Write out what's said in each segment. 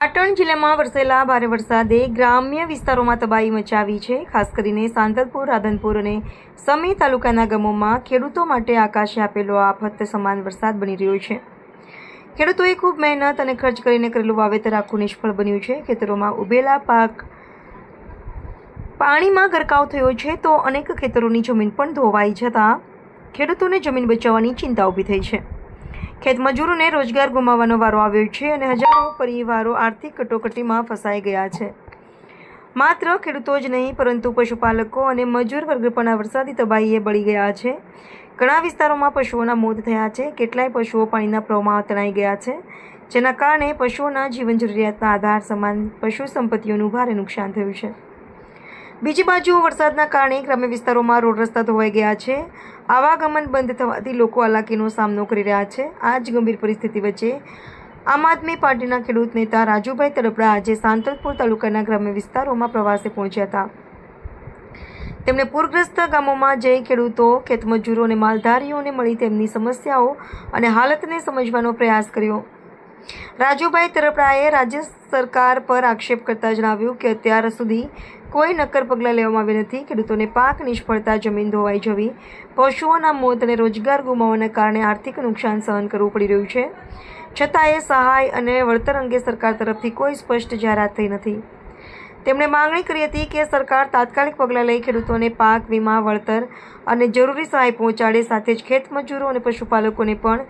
પાટણ જિલ્લામાં વરસેલા ભારે વરસાદે ગ્રામ્ય વિસ્તારોમાં તબાહી મચાવી છે। ખાસ કરીને સાંતલપુર, રાધનપુર અને સમી તાલુકાના ગામોમાં ખેડૂતો માટે આકાશે આપેલો આફત સમાન વરસાદ બની રહ્યો છે। ખેડૂતોએ ખૂબ મહેનત અને ખર્ચ કરીને કરેલું વાવેતર આખું નિષ્ફળ બન્યું છે। ખેતરોમાં ઉભેલા પાક પાણીમાં ગરકાવ થયો છે તો અનેક ખેતરોની જમીન પણ ધોવાઈ જતાં ખેડૂતોને જમીન બચાવવાની ચિંતા ઊભી થઈ છે। ખેતમજૂરોને રોજગાર ગુમાવવાનો વારો આવ્યો છે અને હજારો પરિવારો આર્થિક કટોકટીમાં ફસાઈ ગયા છે। માત્ર ખેડૂતો જ નહીં પરંતુ પશુપાલકો અને મજૂર વર્ગ પણ આ વરસાદી તબાહીએ બળી ગયા છે। ઘણા વિસ્તારોમાં પશુઓના મોત થયા છે। કેટલાય પશુઓ પાણીના પ્રવાહમાં તણાઈ ગયા છે, જેના કારણે પશુઓના જીવન જરૂરિયાતના આધાર સમાન પશુ સંપત્તિઓનું ભારે નુકસાન થયું છે। બીજી બાજુ વરસાદના કારણે ગ્રામ્ય વિસ્તારોમાં રોડ રસ્તા ધોવાઈ ગયા છે। આવાગમન બંધ થવાથી લોકો હાલાકીનો સામનો કરી રહ્યા છે। આ જ ગંભીર પરિસ્થિતિ વચ્ચે આમ આદમી પાર્ટીના ખેડૂત નેતા રાજુભાઈ તડપડા આજે સાંતલપુર તાલુકાના ગ્રામ્ય વિસ્તારોમાં પ્રવાસે પહોંચ્યા હતા। તેમણે પૂરગ્રસ્ત ગામોમાં જઈ ખેડૂતો, ખેતમજૂરો અને માલધારીઓને મળી તેમની સમસ્યાઓ અને હાલતને સમજવાનો પ્રયાસ કર્યો। રાજુભાઈ તડપડાએ રાજ્ય સરકાર પર આક્ષેપ કરતા જણાવ્યું કે અત્યાર સુધી કોઈ નક્કર પગલાં લેવામાં આવ્યા નથી। ખેડૂતોને પાક નિષ્ફળતા, જમીન ધોવાઈ જવી, પશુઓના મોત અને રોજગાર ગુમાવવાના કારણે આર્થિક નુકસાન સહન કરવું પડી રહ્યું છે। છતાંય સહાય અને વળતર અંગે સરકાર તરફથી કોઈ સ્પષ્ટ જાહેરાત થઈ નથી। તેમણે માંગણી કરી હતી કે સરકાર તાત્કાલિક પગલાં લઈ ખેડૂતોને પાક વીમા, વળતર અને જરૂરી સહાય પહોંચાડે, સાથે જ ખેતમજૂરો અને પશુપાલકોને પણ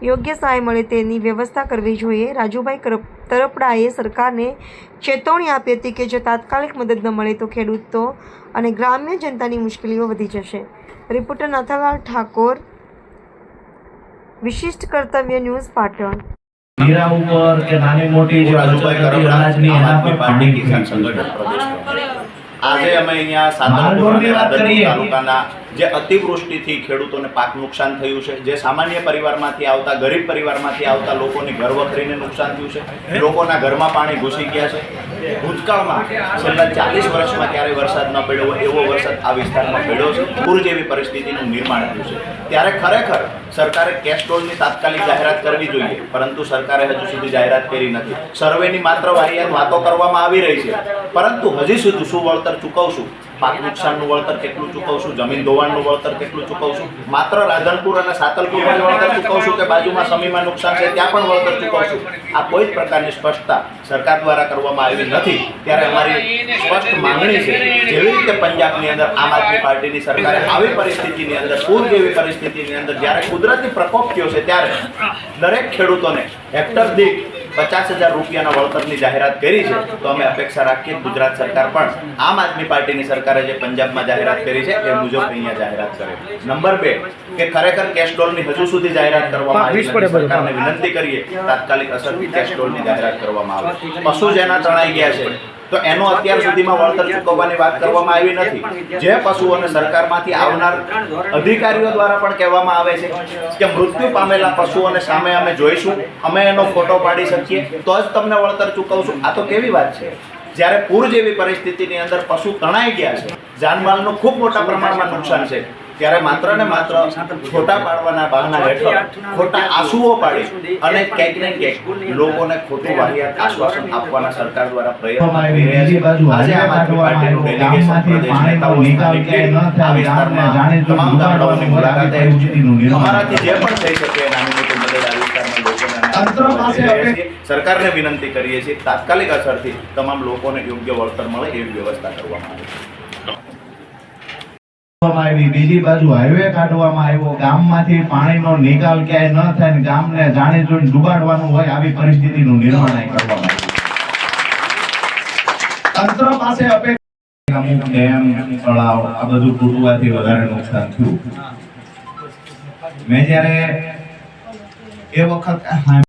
યોગ્ય સહાય મળે તેની વ્યવસ્થા કરવી જોઈએ। રાજુભાઈ તડપડાએ સરકારને ચેતવણી આપી હતી કે જો તાત્કાલિક મદદ ન મળે તો ખેડૂતો અને ગ્રામ્ય જનતાની મુશ્કેલીઓ વધી જશે। રિપોર્ટર નાથાલાલ ઠાકોર, વિશિષ્ટ કર્તવ્ય ન્યૂઝ, પાટણ। હીરા ઉપર કે નાની મોટી જે રાજુભાઈ તડપડા આમ આદમી પાર્ટી કિસાન સંગઠન પ્રદેશ પ્રમુખ। આજે અમે અહીંયા સાંતલપુર અને રાધનપુર તાલુકાના જે અતિવૃષ્ટિથી ખેડૂતોને પાક નુકસાન થયું છે, જે સામાન્ય પરિવારમાંથી આવતા, ગરીબ પરિવારમાંથી આવતા લોકોની ઘર વખરીને નુકસાન થયું છે, લોકોના ઘરમાં પાણી ઘૂસી ગયા છે। ભૂતકાળમાં છેલ્લા 40 વર્ષમાં ક્યારેય વરસાદ ન પડ્યો હોય એવો વરસાદ આ વિસ્તારમાં પડ્યો છે। પૂર જેવી પરિસ્થિતિનું નિર્માણ થયું છે। ત્યારે ખરેખર સરકારે કેસ્ટ્રોલની તાત્કાલિક જાહેરાત કરવી જોઈએ, પરંતુ સરકારે હજુ સુધી જાહેરાત કરી નથી। સર્વેની માત્ર વાહિયાત વાતો કરવામાં આવી રહી છે, પરંતુ હજી સુધી શું વળતર ચૂકવશું, પાક નુકસાનનું વળતર કેટલું ચૂકવશું, જમીન ધોવાણનું વળતર કેટલું ચૂકવશું, માત્ર રાધનપુર અને સાંતલપુરમાં વળતર ચૂકવશું કે બાજુમાં સમીમાં નુકસાન છે ત્યાં પણ વળતર ચૂકવશું, આ કોઈ જ પ્રકારની સ્પષ્ટતા સરકાર દ્વારા કરવામાં આવી નથી। ત્યારે અમારી સ્પષ્ટ માંગણી છે, જેવી રીતે પંજાબની અંદર આમ આદમી પાર્ટીની સરકારે આવી પરિસ્થિતિની અંદર, પૂર જેવી પરિસ્થિતિની અંદર જ્યારે કુદરતી પ્રકોપ થયો છે ત્યારે દરેક ખેડૂતોને હેક્ટર દીઠ 50,000 રૂપિયાના વળતરની જાહેરાત કરી છે, તો અમે અપેક્ષા રાખીએ ગુજરાત સરકાર પણ આમ આદમી પાર્ટીની સરકારે જે પંજાબમાં જાહેરાત કરી છે એ મુજબ અહીંયા જાહેરાત કરે। નંબર 2 કે ખરેખર કેસ્ટ્રોલની હજુ સુધી જાહેરાત કરવામાં આવી નથી। સરકારને વિનંતી કરીએ તાત્કાલિક અસરથી કેસ્ટ્રોલની જાહેરાત કરવામાં આવે। પશુ જેના તણાઈ ગયા છે તો એનો અત્યાર સુધીમાં વળતર ચૂકવવાની વાત કરવામાં આવી નથી। જે પશુઓને સરકારમાંથી આવનાર અધિકારીઓ દ્વારા પણ કહેવામાં આવે છે કે મૃત્યુ પામેલા પશુઓને સામે અમે જોઈશું, અમે એનો ફોટો પાડી શકીએ તો જ તમને વળતર ચૂકવશું। આ તો કેવી વાત છે? જ્યારે પૂર જેવી પરિસ્થિતિની અંદર પશુ તણાઈ ગયા છે, જાનમાલનું ખૂબ મોટા પ્રમાણમાં નુકસાન છે, ત્યારે માત્ર ને માત્ર ખોટા પાડવાના બહાના હેઠળ ખોટા આંસુઓ પાડી અને ક્યાંક ને ક્યાંક લોકોને ખોટું વાહિયાત આશ્વાસન આપવાના સરકાર દ્વારા પ્રયત્ન કરી રહ્યા છે। આજે આમ આદમી પાર્ટીનું ડેલિગેશન પ્રદેશ નેતાઓ આ વિસ્તારમાં તમામ ગામડાઓની મુલાકાતે અમારાથી જે પણ થઈ શકે નાની મોટી મદદ આ વિસ્તારના લોકોને સરકારને વિનંતી કરીએ છીએ તાત્કાલિક અસરથી તમામ લોકોને યોગ્ય વળતર મળે એવી વ્યવસ્થા કરવામાં આવે। બીજી બાજુ હાઈવે કાઢવામાં આવ્યો, ગામમાંથી પાણીનો નિકાલ ક્યાંય ન થાય, ગામને જાણી જોઈને ડૂબાડવાનું હોય આવી પરિસ્થિતિનું નિર્માણ કરવામાં આવ્યું। તંત્ર પાસે અપેક્ષા અમુક ડેમ, તળાવ આ બધું તૂટવાથી વધારે નુકસાન થયું। મેં જ્યારે એ વખત